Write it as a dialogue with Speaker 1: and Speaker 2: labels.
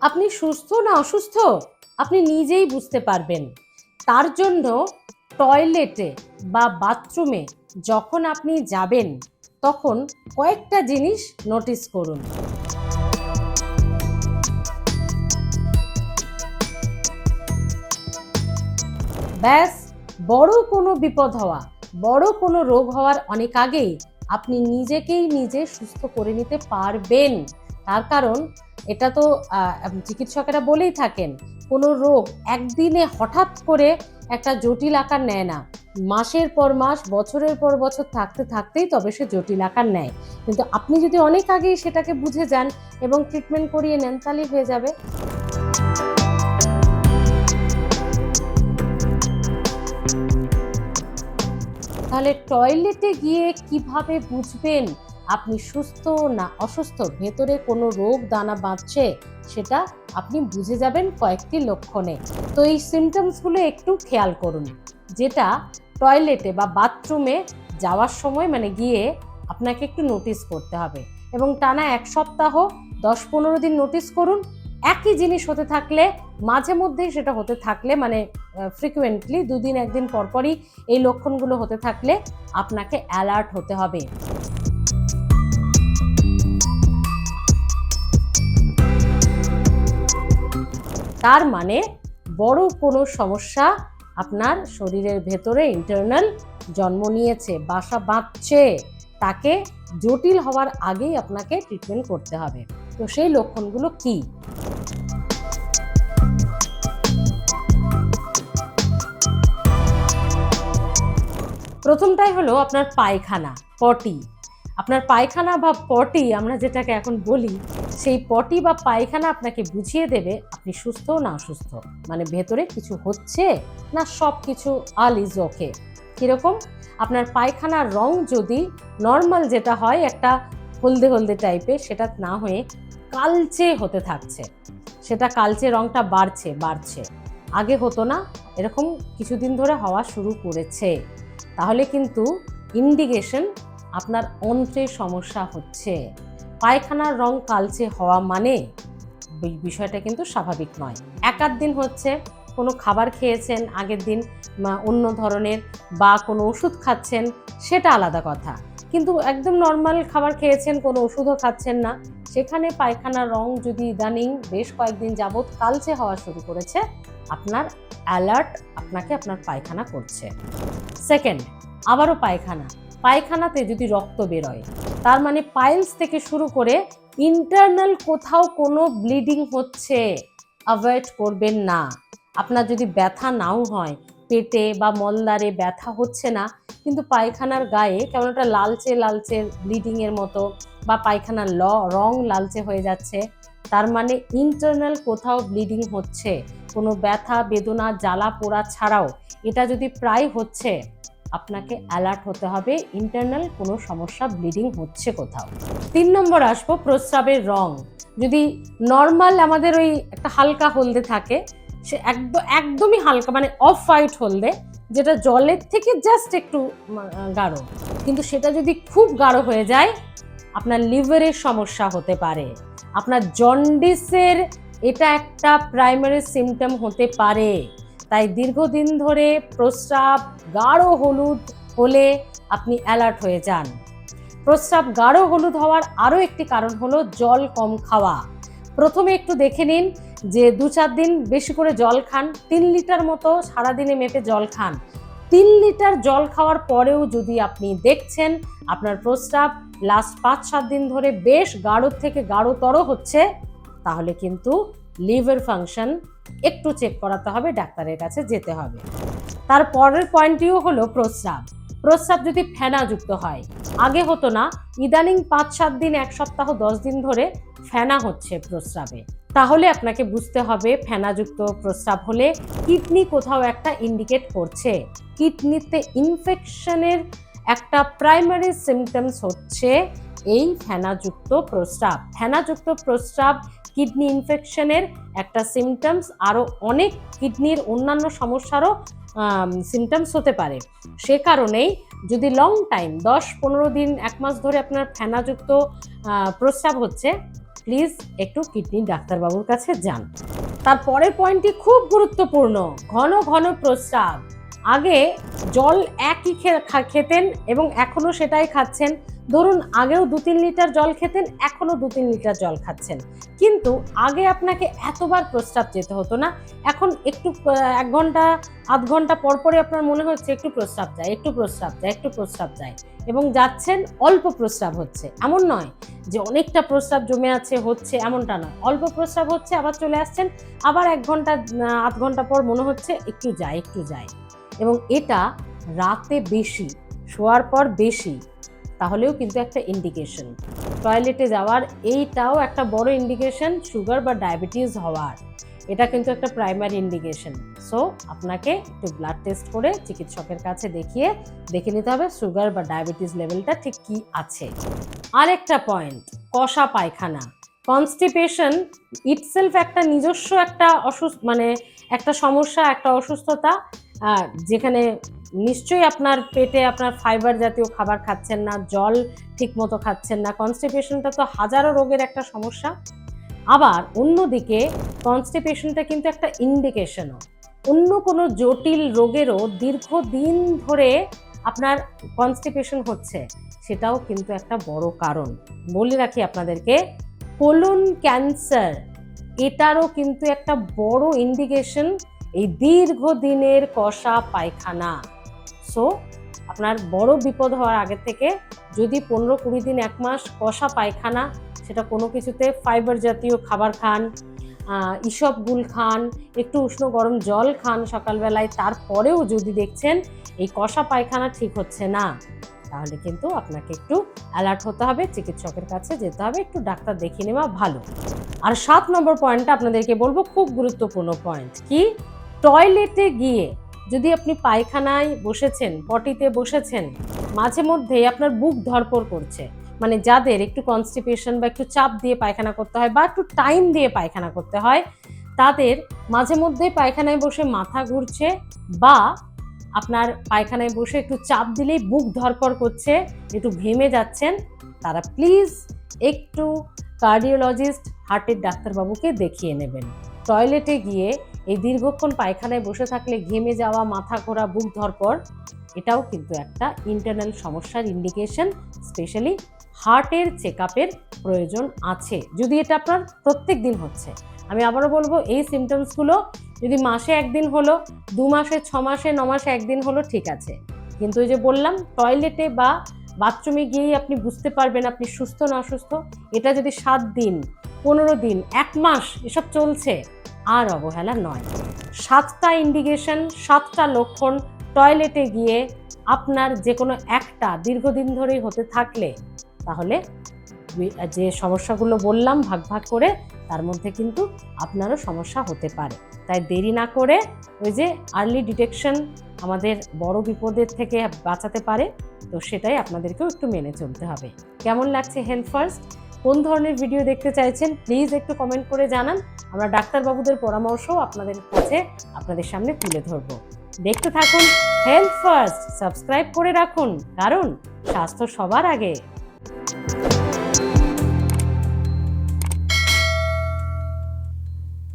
Speaker 1: আপনি সুস্থ না অসুস্থ আপনি নিজেই বুঝতে পারবেন। তার জন্য টয়লেটে বা বাথরুমে যখন আপনি যাবেন তখন কয়েকটা জিনিস নোটিস করুন। ব্যাস, বড় কোনো বিপদ হওয়া, বড় কোনো রোগ হওয়ার অনেক আগেই আপনি নিজেকেই নিজে সুস্থ করে নিতে পারবেন। তার কারণ এটা তো চিকিৎসকেরা বলেই থাকেন, কোনো রোগ একদিনে হঠাৎ করে একটা জটিল আকার নেয় না, মাসের পর মাস বছরের পর বছর থাকতে থাকতেই তবে সে জটিল আকার নেয়। কিন্তু আপনি যদি অনেক আগেই সেটাকে বুঝে যান এবং ট্রিটমেন্ট করিয়ে নেন তাহলেই হয়ে যাবে। তাহলে টয়লেটে গিয়ে কিভাবে বুঝবেন আপনি সুস্থ না অসুস্থ, ভেতরে কোনো রোগ দানা বাঁধছে, সেটা আপনি বুঝে যাবেন কয়েকটি লক্ষণে। তো এই সিমটমসগুলো একটু খেয়াল করুন, যেটা টয়লেটে বা বাথরুমে যাওয়ার সময় মানে গিয়ে আপনাকে একটু নোটিস করতে হবে এবং টানা 1 সপ্তাহ 10-15 দিন নোটিস করুন। একই জিনিস হতে থাকলে, মাঝে মধ্যেই সেটা হতে থাকলে মানে ফ্রিকুয়েন্টলি 2 দিন 1 দিন পরপরই এই লক্ষণগুলো হতে থাকলে আপনাকে অ্যালার্ট হতে হবে। তার মানে বড় কোনো সমস্যা আপনার শরীরের ভেতরে ইন্টারনাল জন্ম নিয়েছে, বাসা বাঁধছে, তাকে জটিল হওয়ার আগেই আপনাকে ট্রিটমেন্ট করতে হবে। তো সেই লক্ষণগুলো কি? প্রথমটাই হলো আপনার পায়খানা, পটি। আপনার পায়খানা বা পটি আমরা যেটাকে এখন বলি, সেই পটি বা পায়খানা আপনাকে বুঝিয়ে দেবে আপনি সুস্থ না অসুস্থ, মানে ভেতরে কিছু হচ্ছে না সব কিছু অল ইজ ওকে। কীরকম? আপনার পায়খানার রং যদি নর্মাল যেটা হয় একটা হলদে হলদে টাইপের, সেটা না হয়ে কালচে হতে থাকছে, সেটা কালচে রংটা বাড়ছে বাড়ছে, আগে হতো না, এরকম কিছুদিন ধরে হওয়া শুরু করেছে, তাহলে কিন্তু ইন্ডিকেশন আপনার অন্ত্রে সমস্যা হচ্ছে। পায়খানার রং কালচে হওয়া মানে বিষয়টা কিন্তু স্বাভাবিক নয়। 1-8 দিন হচ্ছে, কোনো খাবার খেয়েছেন আগের দিন অন্য ধরনের বা কোনো ওষুধ খাচ্ছেন, সেটা আলাদা কথা। কিন্তু একদম নর্মাল খাবার খেয়েছেন, কোনো ওষুধও খাচ্ছেন না, সেখানে পায়খানার রং যদি ইদানিং বেশ কয়েকদিন যাবৎ কালচে হওয়া শুরু করেছে, আপনার অ্যালার্ট আপনাকে আপনার পায়খানা করছে। সেকেন্ড, আবারও পায়খানা, পায়খানাতে যদি রক্ত বেরোয়, তার মানে পাইলস থেকে শুরু করে ইন্টারনাল কোথাও কোনো ব্লিডিং হচ্ছে, অ্যাভয়েড করবেন না। আপনার যদি ব্যথা নাও হয়, পেটে বা মলদ্বারে ব্যথা হচ্ছে না, কিন্তু পায়খানার গায়ে কেমন একটা লালচে লালচে ব্লিডিংয়ের মতো বা পায়খানার রং লালচে হয়ে যাচ্ছে, তার মানে ইন্টারনাল কোথাও ব্লিডিং হচ্ছে, কোনো ব্যথা বেদনা জ্বালা পোড়া ছাড়াও এটা যদি প্রায় হচ্ছে, আপনাকে অ্যালার্ট হতে হবে ইন্টারনাল কোনো সমস্যা, ব্লিডিং হচ্ছে কোথাও। 3 নম্বর আসবো প্রস্রাবের রং। যদি নর্মাল আমাদের ওই একটা হালকা হলদে থাকে, সে একদমই হালকা মানে অফ হোয়াইট হলদে, যেটা জলের থেকে জাস্ট একটু গাঢ়, কিন্তু সেটা যদি খুব গাঢ় হয়ে যায় আপনার লিভারের সমস্যা হতে পারে, আপনার জন্ডিসের এটা একটা প্রাইমারি সিমটম হতে পারে। তাই দীর্ঘদিন ধরে প্রস্রাব গাঢ় হলুদ হলে আপনি অ্যালার্ট হয়ে যান। প্রস্রাব গাঢ় হলুদ হওয়ার আরও একটি কারণ হলো জল কম খাওয়া। প্রথমে একটু দেখে নিন যে 2-4 দিন বেশি করে জল খান, 3 লিটার মতো সারাদিনে মেপে জল খান। 3 লিটার জল খাওয়ার পরেও যদি আপনি দেখছেন আপনার প্রস্রাব লাস্ট 5-7 দিন ধরে বেশ গাঢ় থেকে গাঢ়তর হচ্ছে, তাহলে কিন্তু লিভার ফাংশন একটু চেক করাতে হবে, ডাক্তারের কাছে যেতে হবে। তারপরের পয়েন্টটিও হলো প্রস্রাব। প্রস্রাব যদি ফেনাযুক্ত হয়, আগে হতো না, ইদানিং 5-7 দিন 1 সপ্তাহ 10 দিন ধরে ফেনা হচ্ছে প্রস্রাবে, তাহলে আপনাকে বুঝতে হবে ফেনাযুক্ত প্রস্রাব হলে কিডনি কোথাও একটা ইন্ডিকেট করছে। কিডনিতে ইনফেকশনের একটা প্রাইমারি সিমটমস হচ্ছে এই ফেনাযুক্ত প্রস্রাব। ফেনাযুক্ত প্রস্রাব কিডনি ইনফেকশনের একটা সিমটমস, আরও অনেক কিডনির অন্যান্য সমস্যারও সিমটমস হতে পারে। সে কারণেই যদি লং টাইম 10-15 দিন 1 মাস ধরে আপনার ফেনাযুক্ত প্রস্রাব হচ্ছে, প্লিজ একটু কিডনি ডাক্তারবাবুর কাছে যান। তারপরের পয়েন্টটি খুব গুরুত্বপূর্ণ, ঘন ঘন প্রস্রাব। আগে জল একই খেতেন এবং এখনো সেটাই খাচ্ছেন। ধরুন আগেও 2-3 লিটার জল খেতেন, এখনো 2-3 লিটার জল খাচ্ছেন, কিন্তু আগে আপনাকে এতবার প্রস্রাব যেতে হতো না। এখন একটু 1 ঘন্টা আধ ঘন্টা পর পরে আপনার মনে হচ্ছে একটু প্রস্রাব যায়, একটু প্রস্রাব যায়, একটু প্রস্রাব যায়, এবং যাচ্ছেন, অল্প প্রস্রাব হচ্ছে, এমন নয় যে অনেকটা প্রস্রাব জমে আছে হচ্ছে, এমনটা নয়, অল্প প্রস্রাব হচ্ছে, আবার চলে আসছেন, আবার 1 ঘন্টা আধ ঘন্টা পর মনে হচ্ছে একটু যায়, একটু যায়। এবং এটা রাতে বেশি, শোয়ার পর বেশি, তাহলেও কিন্তু একটা ইন্ডিকেশন। টয়লেটে যাওয়ার এইটাও একটা বড় ইন্ডিকেশন সুগার বা ডায়াবেটিস হওয়ার। এটা কিন্তু একটা প্রাইমারি ইন্ডিকেশন। সো আপনাকে একটু ব্লাড টেস্ট করে চিকিৎসকের কাছে দেখিয়ে দেখে নিতে হবে সুগার বা ডায়াবেটিস লেভেলটা ঠিক কি আছে। আরেকটা পয়েন্ট, কষা পায়খানা। কনস্টিপেশন ইটসেলফ একটা নিজস্ব একটা একটা সমস্যা, একটা অসুস্থতা, যেখানে নিশ্চয়ই আপনার পেটে আপনার ফাইবার জাতীয় খাবার খাচ্ছেন না, জল ঠিক মতো খাচ্ছেন না। কনস্টিপেশনটা তো হাজারো রোগের একটা সমস্যা। আবার অন্যদিকে কনস্টিপেশনটা কিন্তু একটা ইন্ডিকেশনও, অন্য কোনো জটিল রোগেরও দীর্ঘদিন ধরে আপনার কনস্টিপেশন হচ্ছে, সেটাও কিন্তু একটা বড় কারণ। বলে রাখি আপনাদেরকে, কোলন ক্যান্সার এটারও কিন্তু একটা বড় ইন্ডিকেশন এই দীর্ঘদিনের কষা পায়খানা। সো আপনার বড় বিপদ হওয়ার আগে থেকে যদি 15-20 দিন 1 মাস কষা পায়খানা, সেটা কোনো কিছুতে ফাইবার জাতীয় খাবার খান, ইসবগুল খান, একটু উষ্ণ গরম জল খান সকালবেলায়, তারপরেও যদি দেখছেন এই কষা পায়খানা ঠিক হচ্ছে না, তাহলে কিন্তু আপনাকে একটু অ্যালার্ট হতে হবে, চিকিৎসকের কাছে যেতে হবে, একটু ডাক্তার দেখিয়ে নেওয়া ভালো। আর 7 নম্বর পয়েন্টটা আপনাদেরকে বলবো, খুব গুরুত্বপূর্ণ পয়েন্ট, কি টয়লেটে গিয়ে যদি আপনি পায়খানায় বসেছেন, পটিতে বসেছেন, মাঝে মধ্যেই আপনার বুক ধড়ফড় করছে, মানে যাদের একটু কনস্টিপেশন বা একটু চাপ দিয়ে পায়খানা করতে হয় বা একটু টাইম দিয়ে পায়খানা করতে হয়, তাদের মাঝে মধ্যেই পায়খানায় বসে মাথা ঘুরছে বা আপনার পায়খানায় বসে একটু চাপ দিলেই বুক ধড়ফড় করছে, একটু ঘেমে যাচ্ছেন, তারা প্লিজ একটু কার্ডিওলজিস্ট, হার্টের ডাক্তারবাবুকে দেখিয়ে নেবেন। টয়লেটে গিয়ে এই দীর্ঘক্ষণ পায়খানায় বসে থাকলে ঘেমে যাওয়া, মাথা ঘোরা, বুক ধড়ফড়, এটাও কিন্তু একটা ইন্টারনাল সমস্যার ইন্ডিকেশন। স্পেশালি হার্টের চেকআপের প্রয়োজন আছে যদি এটা আপনার প্রত্যেক দিন হচ্ছে। আমি আবারও বলবো, এই সিমটমসগুলো যদি মাসে 1 দিন হলো, 2 মাসে, 6 মাসে, 9 মাসে 1 দিন হলো, ঠিক আছে, কিন্তু ওই যে বললাম টয়লেটে বা বাথরুমে গিয়েই আপনি বুঝতে পারবেন আপনি সুস্থ না অসুস্থ, এটা যদি 7 দিন, 15 দিন, 1 মাস এসব চলছে, আর অবহেলা নয়। 7টা ইন্ডিকেশন, 7টা লক্ষণ টয়লেটে গিয়ে আপনার যে কোনো একটা দীর্ঘদিন ধরেই হতে থাকলে, তাহলে যে সমস্যাগুলো বললাম ভাগ ভাগ করে, তার মধ্যে কিন্তু আপনারও সমস্যা হতে পারে। তাই দেরি না করে, ওই যে আর্লি ডিটেকশন আমাদের বড় বিপদের থেকে বাঁচাতে পারে, তো সেটাই আপনাদেরকেও একটু মেনে চলতে হবে। কেমন লাগছে হেলথ ফার্স্ট? কোন ধরনের ভিডিও দেখতে চাইছেন প্লিজ একটু কমেন্ট করে জানান। আমরা ডাক্তারবাবুদের পরামর্শও আপনাদের কাছে, আপনাদের সামনে তুলে ধরবো। দেখতে থাকুন হেলথ ফার্স্ট, সাবস্ক্রাইব করে রাখুন, কারণ স্বাস্থ্য সবার আগে।